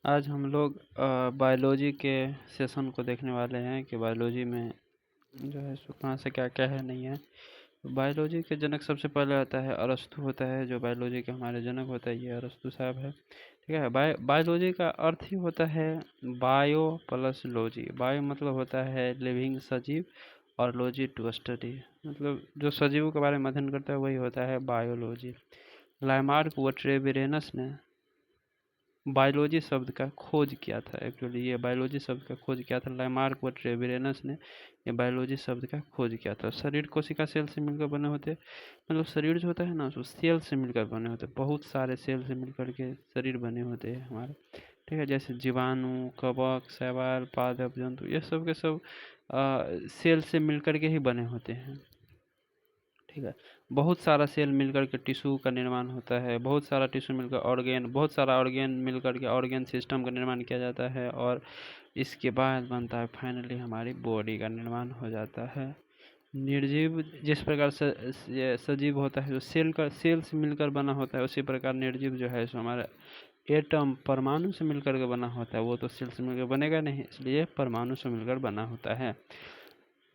आज हम लोग बायोलॉजी के सेशन को देखने वाले हैं कि बायोलॉजी में जो है सो कहाँ से क्या क्या है नहीं है। बायोलॉजी के जनक सबसे पहले आता है अरस्तु होता है, जो बायोलॉजी के हमारे जनक होता है, ये अरस्तु साहब है। ठीक है। बायोलॉजी का अर्थ ही होता है बायो प्लस लॉजी। बायो मतलब होता है लिविंग सजीव, और लॉजी टू स्टडी, मतलब जो सजीवों के बारे में अध्ययन करता है वही होता है बायोलॉजी। लामार्क वट्रेविरेनस ने बायोलॉजी शब्द का खोज किया था। एक्चुअली ये बायोलॉजी शब्द का खोज किया था लामार्क वट्रेविरेनस ने, ये बायोलॉजी शब्द का खोज किया था। शरीर कोशिका सेल से मिलकर बने होते, मतलब शरीर जो होता है ना, वो सेल से मिलकर बने होते, बहुत सारे सेल से मिलकर के शरीर बने होते हैं हमारे। ठीक है। जैसे जीवाणु, कवक, शैवाल, पादप, जंतु, ये सब के सब सेल से मिलकर के ही बने होते हैं। ठीक है। बहुत सारा सेल मिलकर के टिश्यू का निर्माण होता है, बहुत सारा टिश्यू मिलकर ऑर्गेन, बहुत सारा ऑर्गेन मिलकर के ऑर्गेन सिस्टम का निर्माण किया जाता है, और इसके बाद बनता है फाइनली हमारी बॉडी का निर्माण हो जाता है। निर्जीव जिस प्रकार से ये सजीव होता है, जो सेल से मिलकर बना होता है, उसी प्रकार निर्जीव जो है सो हमारा एटम परमाणु से मिलकर के बना होता है। वो तो सेल से मिलकर बनेगा नहीं, इसलिए परमाणु से मिलकर बना होता है।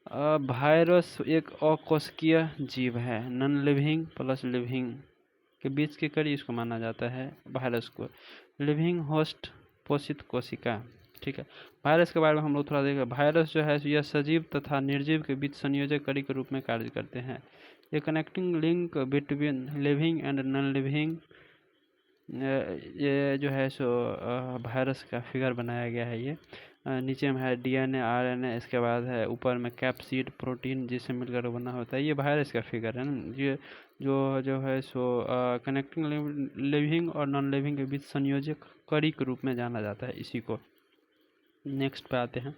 वायरस एक अकोशिकीय जीव है, नॉन लिविंग प्लस लिविंग के बीच की कड़ी इसको माना जाता है वायरस को। लिविंग होस्ट पोषित कोशिका। ठीक है। वायरस के बारे में हम लोग थोड़ा देखें। वायरस जो है यह सजीव तथा निर्जीव के बीच संयोजक कड़ी के रूप में कार्य करते हैं। ये connecting link between living and non living, ये जो है सो वायरस का फिगर बनाया गया है। ये नीचे में है डीएनए, आरएनए, इसके बाद है ऊपर में कैप्सिड प्रोटीन जिससे मिलकर बना होता है। ये वायरस का फिगर है ना। ये जो है सो कनेक्टिंग लिविंग और नॉन लिविंग के बीच संयोजक कड़ी के रूप में जाना जाता है इसी को। नेक्स्ट पे आते हैं।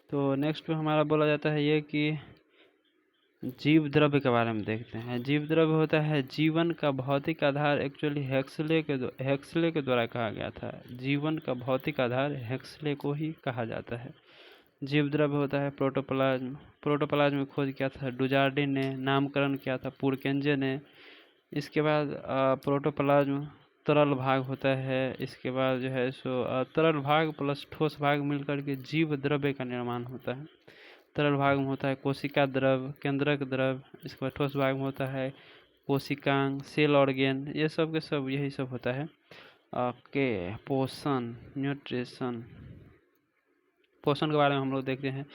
तो नेक्स्ट पे हमारा बोला जाता है ये कि जीव द्रव्य के बारे में देखते हैं। जीव द्रव्य होता है जीवन का भौतिक आधार। एक्चुअली हेक्सले के द्वारा कहा गया था, जीवन का भौतिक आधार हेक्सले को ही कहा जाता है। जीव द्रव्य होता है प्रोटोप्लाज्म। प्रोटोप्लाज्म में खोज किया था डुजार्डिन ने, नामकरण किया था पुरकेंजे ने। इसके बाद प्रोटोप्लाज्म तरल भाग होता है। इसके बाद जो है सो तरल भाग प्लस ठोस भाग मिलकर के जीव द्रव्य का निर्माण होता है। तरल भाग में होता है कोशिका द्रव, केंद्रक द्रव। इसके बाद ठोस भाग में होता है कोशिकांग, सेल ऑर्गेन, ये सब के सब यही सब होता है। ओके। पोषण, न्यूट्रिशन। पोषण के बारे में हम लोग देखते हैं।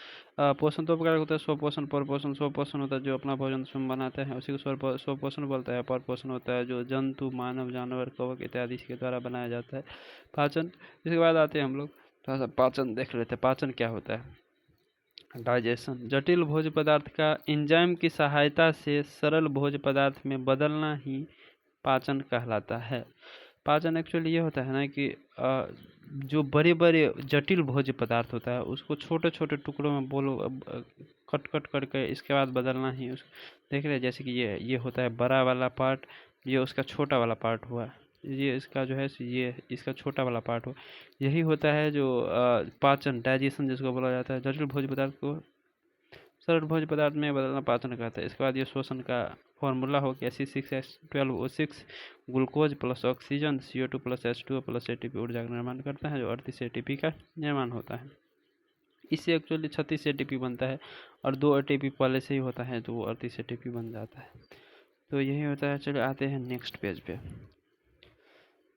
पोषण दो प्रकार का होता है, स्वपोषण, परपोषण। स्वपोषण होता है जो अपना भोजन स्वयं बनाते हैं, उसी को स्वपोषण बोलता है। परपोषण होता है जो जंतु, मानव, जानवर, कवक इत्यादि के द्वारा बनाया जाता है। पाचन, इसके बाद आते हैं हम लोग थोड़ा सा पाचन देख लेते हैं। पाचन क्या होता है? डाइजेशन, जटिल भोज्य पदार्थ का एंजाइम की सहायता से सरल भोज्य पदार्थ में बदलना ही पाचन कहलाता है। पाचन एक्चुअली ये होता है ना कि जो बड़े बड़े जटिल भोज्य पदार्थ होता है उसको छोटे छोटे टुकड़ों में बोलो कट कट करके इसके बाद बदलना ही उस देख रहे हैं। जैसे कि ये होता है बड़ा वाला पार्ट, ये उसका छोटा वाला पार्ट हुआ, ये इसका जो है ये इसका छोटा वाला पार्ट हो। यही होता है जो पाचन, डाइजेशन जिसको बोला जाता है। जटिल भोज्य पदार्थ को सरल भोज्य पदार्थ में बदलना पाचन कहता है। इसके बाद ये श्वसन का फॉर्मूला हो गया C6H12O6, glucose plus oxygen, CO2 plus H2O plus ATP ऊर्जा का निर्माण करता है, जो 38 ATP का निर्माण होता है। इससे एक्चुअली 36 ATP बनता है, और 2 ATP पहले से ही होता है तो वो 38 ATP बन जाता है। तो यही होता है। चलो आते हैं नेक्स्ट पेज पे।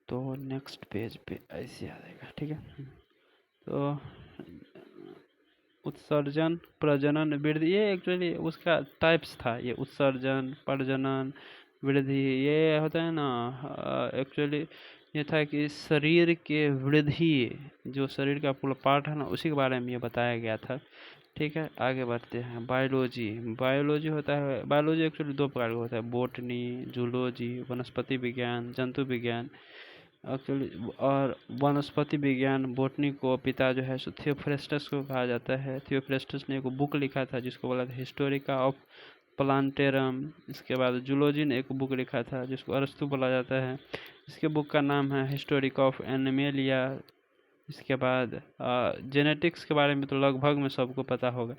तो नेक्स्ट पेज पे ऐसे आ जाएगा। ठीक है। तो उत्सर्जन, प्रजनन, वृद्धि, ये एक्चुअली उसका टाइप्स था। ये उत्सर्जन, प्रजनन, वृद्धि, ये होता है ना। एक्चुअली ये था कि शरीर के वृद्धि, जो शरीर का पूरा पार्ट है ना, उसी के बारे में ये बताया गया था। ठीक है। आगे बढ़ते हैं। बायोलॉजी, बायोलॉजी होता है, बायोलॉजी एक्चुअली दो प्रकार का होता है, बोटनी, जूलॉजी, वनस्पति विज्ञान, जंतु विज्ञान एक्चुअली। और वनस्पति विज्ञान, बोटनी को पिता जो है सो थियोफ्रेस्टस को कहा जाता है। थियोफ्रेस्टस ने एक बुक लिखा था जिसको बोला था हिस्टोरिका ऑफ प्लांटेरम। इसके बाद जूलॉजी ने एक बुक लिखा था जिसको अरस्तु बोला जाता है। इसके बुक का नाम है हिस्टोरिका ऑफ एनिमेलिया। इसके बाद जेनेटिक्स के बारे में तो लगभग में सबको पता होगा,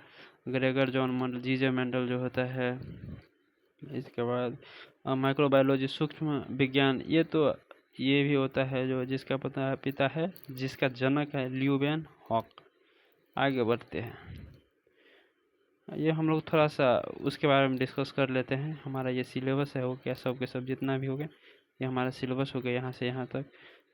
ग्रेगर जॉन मेंडल, जीजे मेंडल जो होता है। इसके बाद माइक्रोबायोलॉजी, सूक्ष्म विज्ञान, ये तो ये भी होता है जो जिसका पिता है, जिसका जनक है ल्यूवेन हॉक। आगे बढ़ते हैं, ये हम लोग थोड़ा सा उसके बारे में डिस्कस कर लेते हैं। हमारा ये सिलेबस है हो गया, सब के सब जितना भी हो गया ये हमारा सिलेबस हो गया, यहाँ से यहाँ तक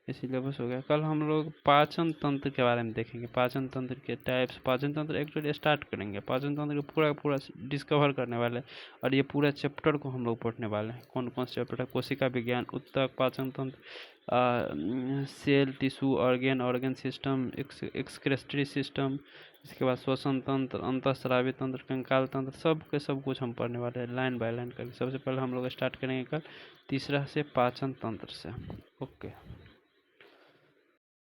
ये सिलेबस हो गया। कल हम लोग पाचन तंत्र के बारे में देखेंगे, पाचन तंत्र के टाइप्स, पाचन तंत्र एक्चुअली स्टार्ट करेंगे, पाचन तंत्र को पूरा पूरा डिस्कवर करने वाले हैं और ये पूरा चैप्टर को हम लोग पढ़ने वाले हैं। कौन कौन से चैप्टर है? कोशिका विज्ञान, उत्तक, पाचन तंत्र, cell, tissue, organ system, excretory system, इसके बाद श्वसन तंत्र, अंतःस्रावी तंत्र, कंकाल तंत्र, सब के सब कुछ हम पढ़ने वाले हैं लाइन बाय लाइन करके। सबसे पहले हम लोग स्टार्ट करेंगे कल तीसरा से पाचन तंत्र से। ओके।